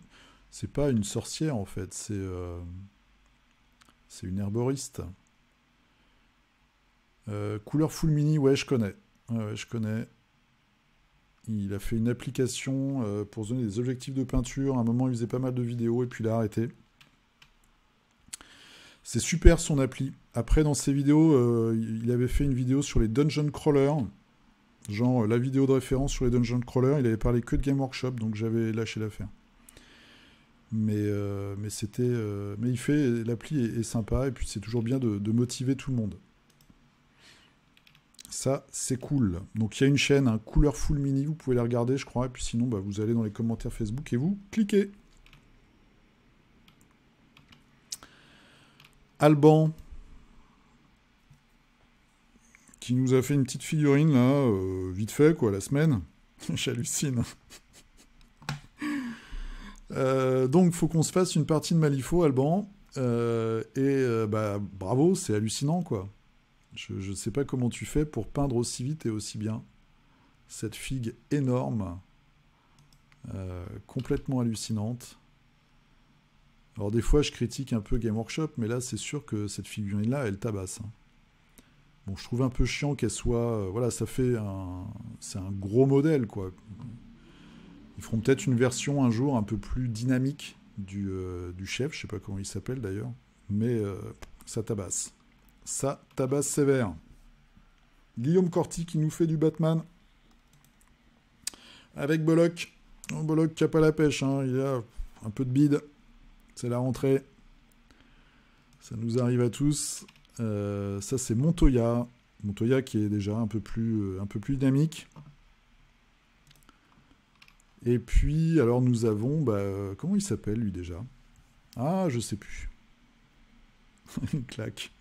C'est pas une sorcière, en fait. C'est une herboriste. Couleur full mini, ouais, je connais. Ouais, je connais. Il a fait une application pour se donner des objectifs de peinture. À un moment, il faisait pas mal de vidéos et puis il a arrêté. C'est super son appli. Après, dans ses vidéos, il avait fait une vidéo sur les dungeon crawlers. Genre la vidéo de référence sur les dungeon crawlers. Il avait parlé que de Game Workshop, donc j'avais lâché l'affaire. Mais c'était... mais il fait... L'appli est sympa et puis c'est toujours bien de motiver tout le monde. Ça, c'est cool. Donc il y a une chaîne, hein, Couleur Full Mini, vous pouvez la regarder, je crois. Et puis sinon, bah, vous allez dans les commentaires Facebook et vous cliquez. Alban, qui nous a fait une petite figurine, là, vite fait, quoi, la semaine. J'hallucine. Donc, il faut qu'on se fasse une partie de Malifaux, Alban. Bah, bravo, c'est hallucinant, quoi. Je ne sais pas comment tu fais pour peindre aussi vite et aussi bien. Cette figue énorme, complètement hallucinante. Alors des fois, je critique un peu Game Workshop, mais là, c'est sûr que cette figurine-là, elle tabasse. Hein. Bon, je trouve un peu chiant qu'elle soit... voilà, ça fait un... C'est un gros modèle, quoi. Ils feront peut-être une version un jour un peu plus dynamique du chef, je sais pas comment il s'appelle d'ailleurs, mais ça tabasse. Ça tabasse sévère. Guillaume Corti qui nous fait du Batman. Avec Bollock. Bollock qui a pas la pêche, hein. Il a un peu de bide. C'est la rentrée. Ça nous arrive à tous. Ça, c'est Montoya. Montoya qui est déjà un peu plus dynamique. Et puis, alors nous avons... Bah, comment il s'appelle, lui, déjà? Ah, je sais plus. Une claque.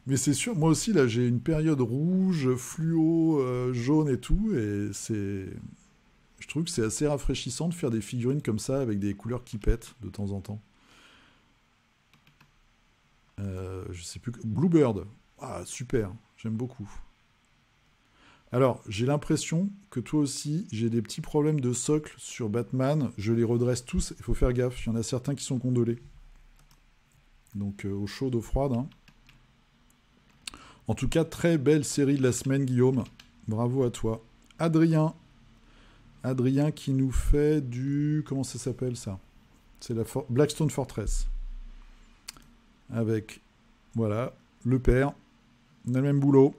Mais c'est sûr, moi aussi, là, j'ai une période rouge, fluo, jaune et tout, et c'est... Je trouve que c'est assez rafraîchissant de faire des figurines comme ça, avec des couleurs qui pètent, de temps en temps. Je sais plus... Bluebird. Ah, super, j'aime beaucoup. Alors, j'ai l'impression que toi aussi, j'ai des petits problèmes de socle sur Batman. Je les redresse tous, il faut faire gaffe. Il y en a certains qui sont condolés. Donc, eau chaude, eau froide, hein. En tout cas, très belle série de la semaine, Guillaume. Bravo à toi. Adrien. Adrien qui nous fait du... Comment ça s'appelle, ça? C'est la Blackstone Fortress. Avec, voilà, le père. On a le même boulot.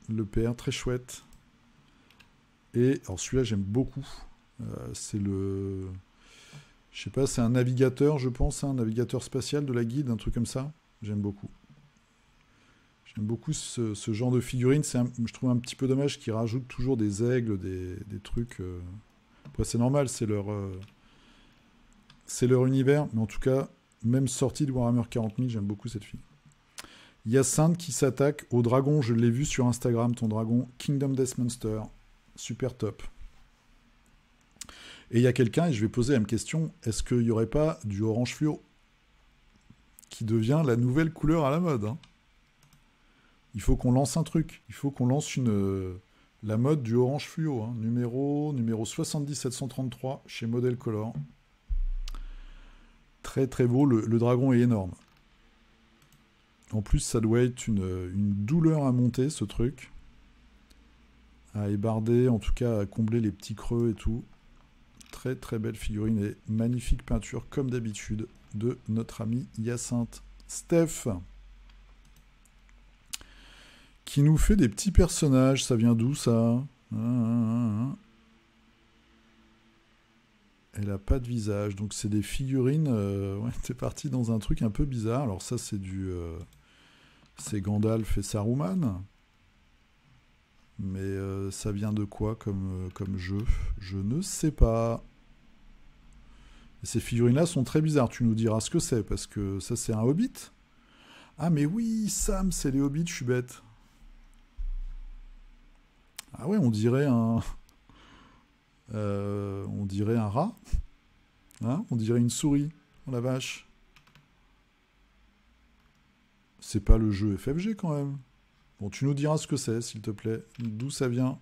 Le père, très chouette. Et, alors celui-là, j'aime beaucoup. C'est le... Je sais pas, c'est un navigateur, je pense, un navigateur spatial de la guide, un truc comme ça. J'aime beaucoup. J'aime beaucoup ce genre de figurine. Je trouve un petit peu dommage qu'ils rajoutent toujours des aigles, des trucs. Après, c'est normal, c'est leur univers. Mais en tout cas, même sortie de Warhammer 40 000, j'aime beaucoup cette fille. Hyacinthe qui s'attaque au dragon. Je l'ai vu sur Instagram, ton dragon. Kingdom Death Monster. Super top. Et il y a quelqu'un, et je vais poser la même question, est-ce qu'il n'y aurait pas du orange fluo qui devient la nouvelle couleur à la mode, hein? Il faut qu'on lance un truc. Il faut qu'on lance la mode du orange fluo. Hein. Numéro 70733 chez Model Color. Très très beau. Le dragon est énorme. En plus, ça doit être une douleur à monter, ce truc. À ébarder, en tout cas à combler les petits creux et tout. Très très belle figurine et magnifique peinture, comme d'habitude, de notre ami Hyacinthe. Steph, qui nous fait des petits personnages. Ça vient d'où, ça? Elle a pas de visage. Donc c'est des figurines. Ouais, t'es parti dans un truc un peu bizarre. Alors ça, c'est c'est Gandalf et Saruman. Mais ça vient de quoi comme jeu? Je ne sais pas. Et ces figurines-là sont très bizarres. Tu nous diras ce que c'est, parce que ça, c'est un Hobbit. Ah, mais oui, Sam, c'est les Hobbits, je suis bête. Ah ouais, on dirait un rat. Hein, on dirait une souris. Oh la vache. C'est pas le jeu FFG quand même. Bon, tu nous diras ce que c'est, s'il te plaît. D'où ça vient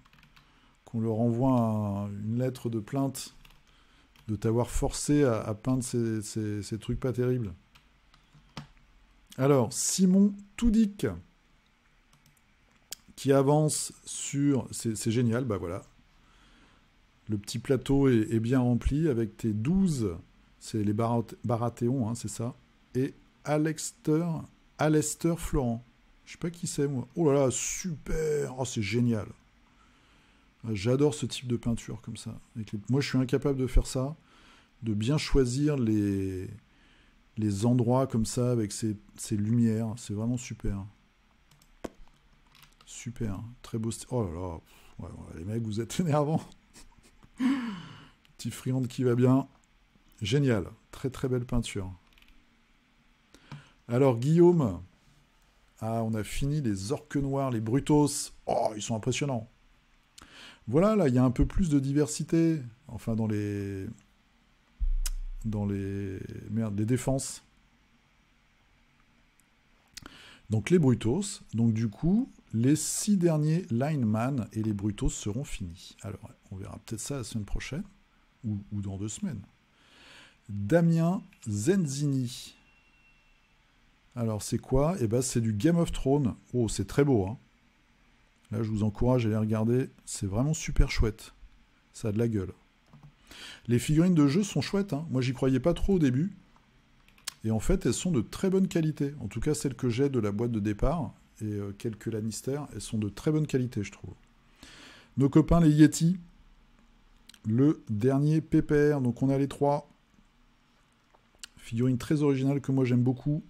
qu'on leur envoie une lettre de plainte de t'avoir forcé à peindre ces trucs pas terribles. Alors, Simon Toudic, qui avance sur... C'est génial, bah voilà. Le petit plateau est bien rempli avec tes 12, c'est les Baratheons, hein, c'est ça. Et Alester Florent. Je sais pas qui c'est, moi. Oh là là, super. Oh, c'est génial. J'adore ce type de peinture comme ça. Moi, je suis incapable de faire ça, de bien choisir les endroits comme ça avec ces lumières. C'est vraiment super. Super. Très beau style. Oh là là. Ouais, les mecs, vous êtes énervants. Petit friand qui va bien. Génial. Très très belle peinture. Alors, Guillaume. Ah, on a fini les orques noirs, les brutos. Oh, ils sont impressionnants. Voilà, là, il y a un peu plus de diversité. Enfin, dans les défenses. Donc, les brutos. Donc, du coup, les 6 derniers lineman et les brutos seront finis. Alors, on verra peut-être ça la semaine prochaine. Ou dans 2 semaines. Damien Zenzini. Alors, c'est quoi? Eh ben, c'est du Game of Thrones. Oh, c'est très beau, hein. Là, je vous encourage à aller regarder. C'est vraiment super chouette. Ça a de la gueule. Les figurines de jeu sont chouettes, hein. Moi, j'y croyais pas trop au début. Et en fait, elles sont de très bonne qualité. En tout cas, celles que j'ai de la boîte de départ, et quelques Lannister, elles sont de très bonne qualité, je trouve. Nos copains, les Yeti. Le dernier PPR. Donc, on a les 3. Figurines très originales que moi, j'aime beaucoup.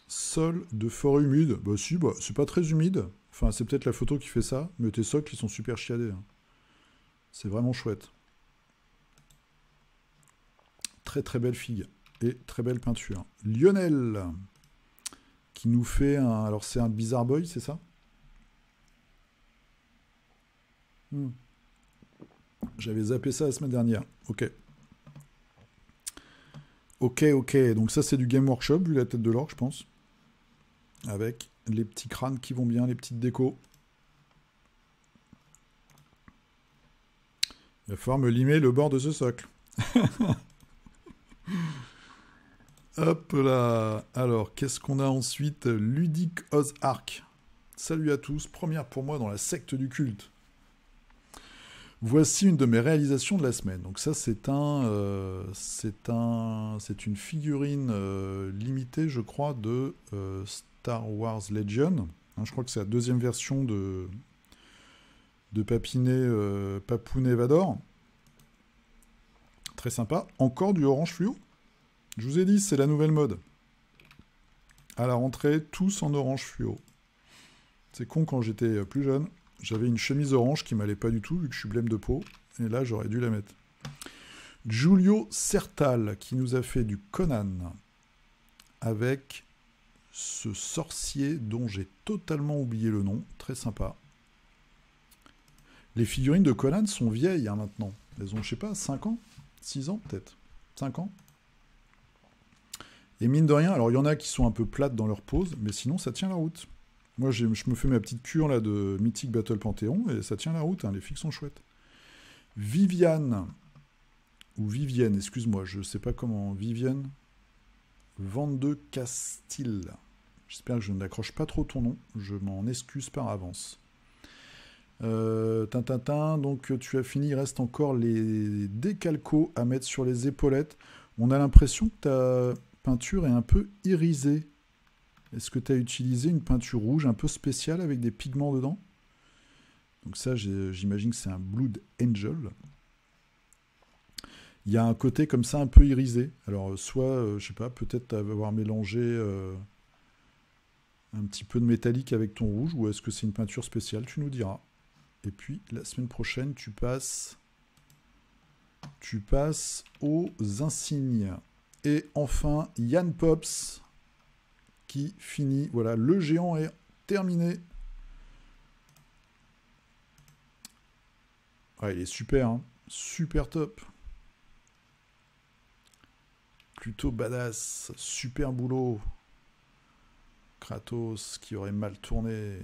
Sol de forêt humide. Bah si, bah, c'est pas très humide. Enfin, c'est peut-être la photo qui fait ça, mais tes socles, ils sont super chiadés. Hein. C'est vraiment chouette. Très très belle figue. Et très belle peinture. Lionel, qui nous fait un... Alors, c'est un Bizarre Boy, c'est ça? J'avais zappé ça la semaine dernière. Ok. Ok. Donc ça, c'est du Game Workshop, vu la tête de l'orque, je pense. Avec les petits crânes qui vont bien, les petites décos. Il va falloir me limer le bord de ce socle. Hop là. Alors, qu'est-ce qu'on a ensuite? Ludic Ozark. Salut à tous. Première pour moi dans la secte du culte. Voici une de mes réalisations de la semaine. Donc ça, c'est une figurine limitée, je crois, de Star Wars Legion. Hein, je crois que c'est la deuxième version de Papounet Vador. Très sympa. Encore du orange fluo. Je vous ai dit, c'est la nouvelle mode. À la rentrée, tous en orange fluo. C'est con, quand j'étais plus jeune, j'avais une chemise orange qui m'allait pas du tout, vu que je suis blême de peau. Et là, j'aurais dû la mettre. Giulio Sertal, qui nous a fait du Conan, avec ce sorcier dont j'ai totalement oublié le nom. Très sympa. Les figurines de Conan sont vieilles, hein, maintenant. Elles ont, je sais pas, 5 ans 6 ans, peut-être 5 ans. Et mine de rien, alors il y en a qui sont un peu plates dans leur pose, mais sinon, ça tient la route. Moi, je me fais ma petite cure là de Mythic Battle Panthéon, et ça tient la route, hein, les figues sont chouettes. Viviane, ou Vivienne, excuse-moi, je sais pas comment, Vivienne, Vande Castille. J'espère que je n'accroche pas trop ton nom, je m'en excuse par avance. Donc tu as fini, il reste encore les décalcos à mettre sur les épaulettes. On a l'impression que ta peinture est un peu irisée. Est-ce que tu as utilisé une peinture rouge un peu spéciale avec des pigments dedans? Donc ça, j'imagine que c'est un Blood Angel. Il y a un côté comme ça un peu irisé. Alors, soit, je sais pas, peut-être avoir mélangé un petit peu de métallique avec ton rouge, ou est-ce que c'est une peinture spéciale? Tu nous diras. Et puis, la semaine prochaine, tu passes aux insignes. Et enfin, Yann Pops qui finit. Voilà, le géant est terminé. Ouais, il est super, hein. Super top. Plutôt badass. Super boulot. Kratos qui aurait mal tourné.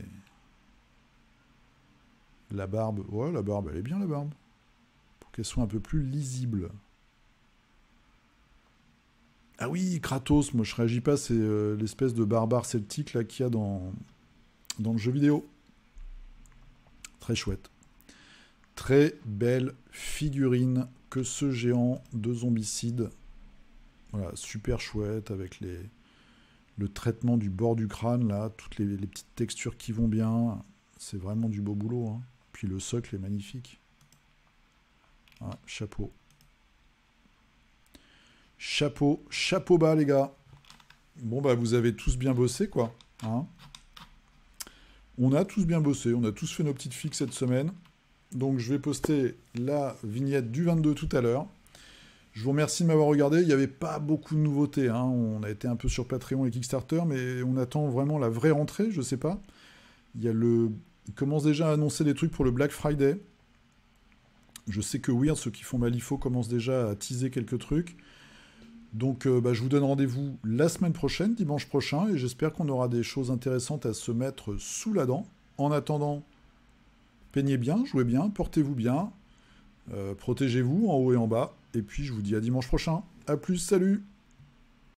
La barbe. Ouais, la barbe, elle est bien, la barbe. Pour qu'elle soit un peu plus lisible. Ah oui, Kratos, moi je réagis pas, c'est l'espèce de barbare celtique là qu'il y a dans le jeu vidéo. Très chouette. Très belle figurine que ce géant de zombicide. Voilà, super chouette avec le traitement du bord du crâne là, toutes les petites textures qui vont bien. C'est vraiment du beau boulot, hein. Puis le socle est magnifique. Ah, chapeau. Chapeau bas les gars. Bon bah vous avez tous bien bossé quoi, hein. On a tous bien bossé, on a tous fait nos petites fixes cette semaine. Donc je vais poster la vignette du 22 tout à l'heure. Je vous remercie de m'avoir regardé. Il n'y avait pas beaucoup de nouveautés, hein. On a été un peu sur Patreon et Kickstarter, mais on attend vraiment la vraie rentrée, je sais pas. Il commence déjà à annoncer des trucs pour le Black Friday. Je sais que Weird, ceux qui font Malifaux, commencent déjà à teaser quelques trucs. Donc je vous donne rendez-vous la semaine prochaine, dimanche prochain, et j'espère qu'on aura des choses intéressantes à se mettre sous la dent. En attendant, peignez bien, jouez bien, portez-vous bien, protégez-vous en haut et en bas, et puis je vous dis à dimanche prochain. A plus, salut!